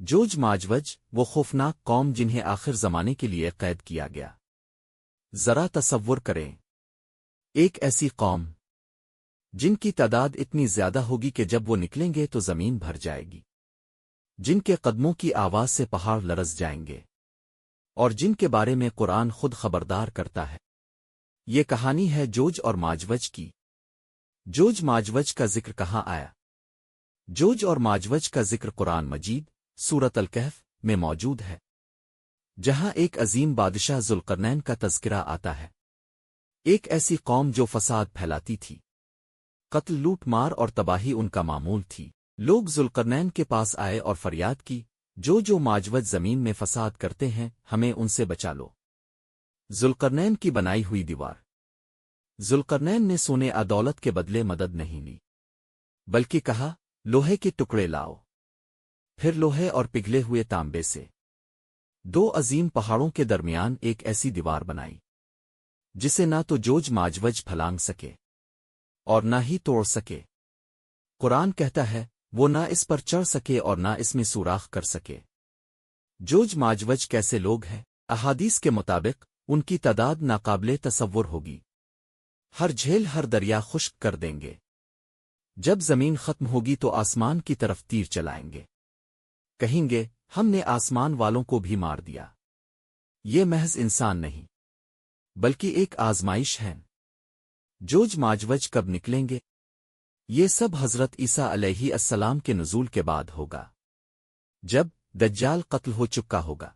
جوج ماجوج وہ خوفناک قوم جنہیں آخر زمانے کے لیے قید کیا گیا۔ ذرا تصور کریں، ایک ایسی قوم جن کی تعداد اتنی زیادہ ہوگی کہ جب وہ نکلیں گے تو زمین بھر جائے گی، جن کے قدموں کی آواز سے پہاڑ لرز جائیں گے، اور جن کے بارے میں قرآن خود خبردار کرتا ہے۔ یہ کہانی ہے جوج اور ماجوج کی۔ جوج ماجوج کا ذکر کہاں آیا؟ جوج اور ماجوج کا ذکر قرآن مجید سورۃ الکہف میں موجود ہے، جہاں ایک عظیم بادشاہ ذوالقرنین کا تذکرہ آتا ہے۔ ایک ایسی قوم جو فساد پھیلاتی تھی، قتل لوٹ مار اور تباہی ان کا معمول تھی۔ لوگ ذوالقرنین کے پاس آئے اور فریاد کی، جو ماجوج زمین میں فساد کرتے ہیں ہمیں ان سے بچا لو۔ ذوالقرنین کی بنائی ہوئی دیوار۔ ذوالقرنین نے سونے دولت کے بدلے مدد نہیں لی، بلکہ کہا لوہے کے ٹکڑے لاؤ۔ پھر لوہے اور پگھلے ہوئے تانبے سے دو عظیم پہاڑوں کے درمیان ایک ایسی دیوار بنائی جسے نہ تو جوج ماجوج پھلانگ سکے اور نہ ہی توڑ سکے۔ قرآن کہتا ہے وہ نہ اس پر چڑھ سکے اور نہ اس میں سوراخ کر سکے۔ جوج ماجوج کیسے لوگ ہیں؟ احادیث کے مطابق ان کی تعداد ناقابل تصور ہوگی۔ ہر جھیل ہر دریا خشک کر دیں گے۔ جب زمین ختم ہوگی تو آسمان کی طرف تیر چلائیں گے، کہیں گے ہم نے آسمان والوں کو بھی مار دیا۔ یہ محض انسان نہیں بلکہ ایک آزمائش ہے۔ جوج ماجوج کب نکلیں گے؟ یہ سب حضرت عیسیٰ علیہ السلام کے نزول کے بعد ہوگا، جب دجال قتل ہو چکا ہوگا،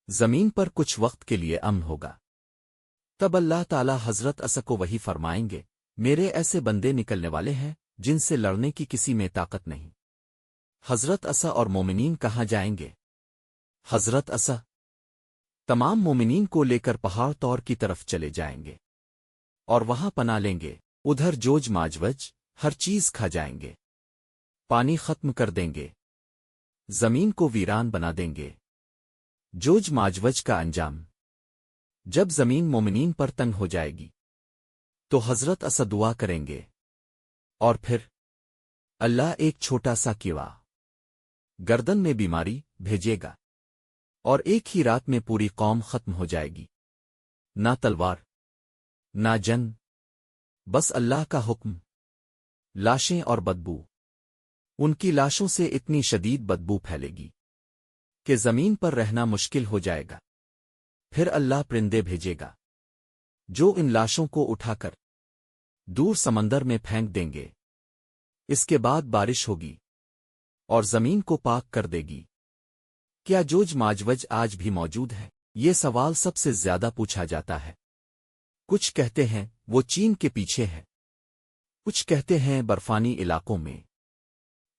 زمین پر کچھ وقت کے لیے امن ہوگا۔ تب اللہ تعالی حضرت عیسیٰ کو وہی فرمائیں گے، میرے ایسے بندے نکلنے والے ہیں جن سے لڑنے کی کسی میں طاقت نہیں۔ حضرت عیسیٰ اور مومنین کہاں جائیں گے؟ حضرت عیسیٰ تمام مومنین کو لے کر پہاڑ طور کی طرف چلے جائیں گے اور وہاں پناہ لیں گے۔ ادھر جوج ماجوج ہر چیز کھا جائیں گے، پانی ختم کر دیں گے، زمین کو ویران بنا دیں گے۔ جوج ماجوج کا انجام، جب زمین مومنین پر تنگ ہو جائے گی تو حضرت عیسیٰ دعا کریں گے، اور پھر اللہ ایک چھوٹا سا کیڑا گردن میں بیماری بھیجے گا، اور ایک ہی رات میں پوری قوم ختم ہو جائے گی۔ نہ تلوار، نہ جنگ، بس اللہ کا حکم۔ لاشیں اور بدبو، ان کی لاشوں سے اتنی شدید بدبو پھیلے گی کہ زمین پر رہنا مشکل ہو جائے گا۔ پھر اللہ پرندے بھیجے گا جو ان لاشوں کو اٹھا کر دور سمندر میں پھینک دیں گے۔ اس کے بعد بارش ہوگی اور زمین کو پاک کر دے گی۔ کیا جوج ماجوج آج بھی موجود ہے؟ یہ سوال سب سے زیادہ پوچھا جاتا ہے۔ کچھ کہتے ہیں وہ چین کے پیچھے ہے، کچھ کہتے ہیں برفانی علاقوں میں،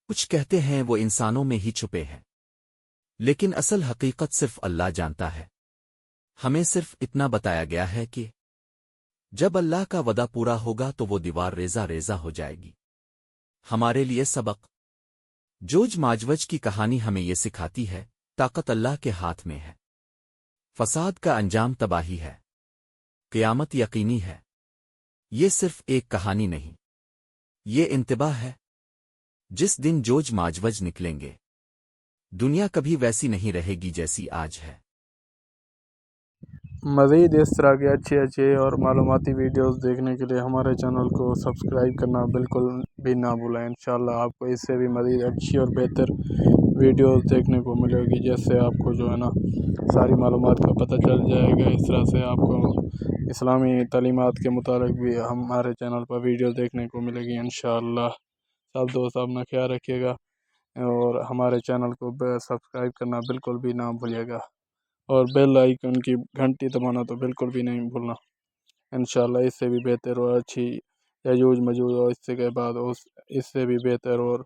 کچھ کہتے ہیں وہ انسانوں میں ہی چھپے ہیں، لیکن اصل حقیقت صرف اللہ جانتا ہے۔ ہمیں صرف اتنا بتایا گیا ہے کہ جب اللہ کا وعدہ پورا ہوگا تو وہ دیوار ریزہ ریزہ ہو جائے گی۔ ہمارے لیے سبق، جوج ماجوج کی کہانی ہمیں یہ سکھاتی ہے، طاقت اللہ کے ہاتھ میں ہے۔ فساد کا انجام تباہی ہے، قیامت یقینی ہے۔ یہ صرف ایک کہانی نہیں، یہ انتباہ ہے۔ جس دن جوج ماجوج نکلیں گے، دنیا کبھی ویسی نہیں رہے گی جیسی آج ہے۔ مزید اس طرح کے اچھے اور معلوماتی ویڈیوز دیکھنے کے لیے ہمارے چینل کو سبسکرائب کرنا بالکل بھی نہ بھولیں۔ انشاءاللہ آپ کو اس سے بھی مزید اچھی اور بہتر ویڈیوز دیکھنے کو ملے گی، جس سے آپ کو جو ہے نا ساری معلومات کا پتہ چل جائے گا۔ اس طرح سے آپ کو اسلامی تعلیمات کے متعلق بھی ہمارے چینل پر ویڈیو دیکھنے کو ملے گی انشاءاللہ۔ سب دوست اپنا خیال رکھیے گا اور ہمارے چینل کو سبسکرائب کرنا بالکل بھی نہ بھولیے گا، اور بیل آئیکن کی گھنٹی دبانا تو بالکل بھی نہیں بھولنا۔ انشاءاللہ اس سے بھی بہتر اور اچھی یجوج مجوج اور اس سے کے بعد اس سے بھی بہتر اور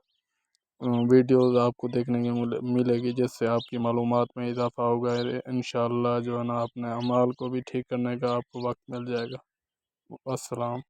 ویڈیوز آپ کو دیکھنے کو ملے گی، جس سے آپ کی معلومات میں اضافہ ہوگا۔ انشاءاللہ جو ہے نا اپنے اعمال کو بھی ٹھیک کرنے کا آپ کو وقت مل جائے گا۔ السلام۔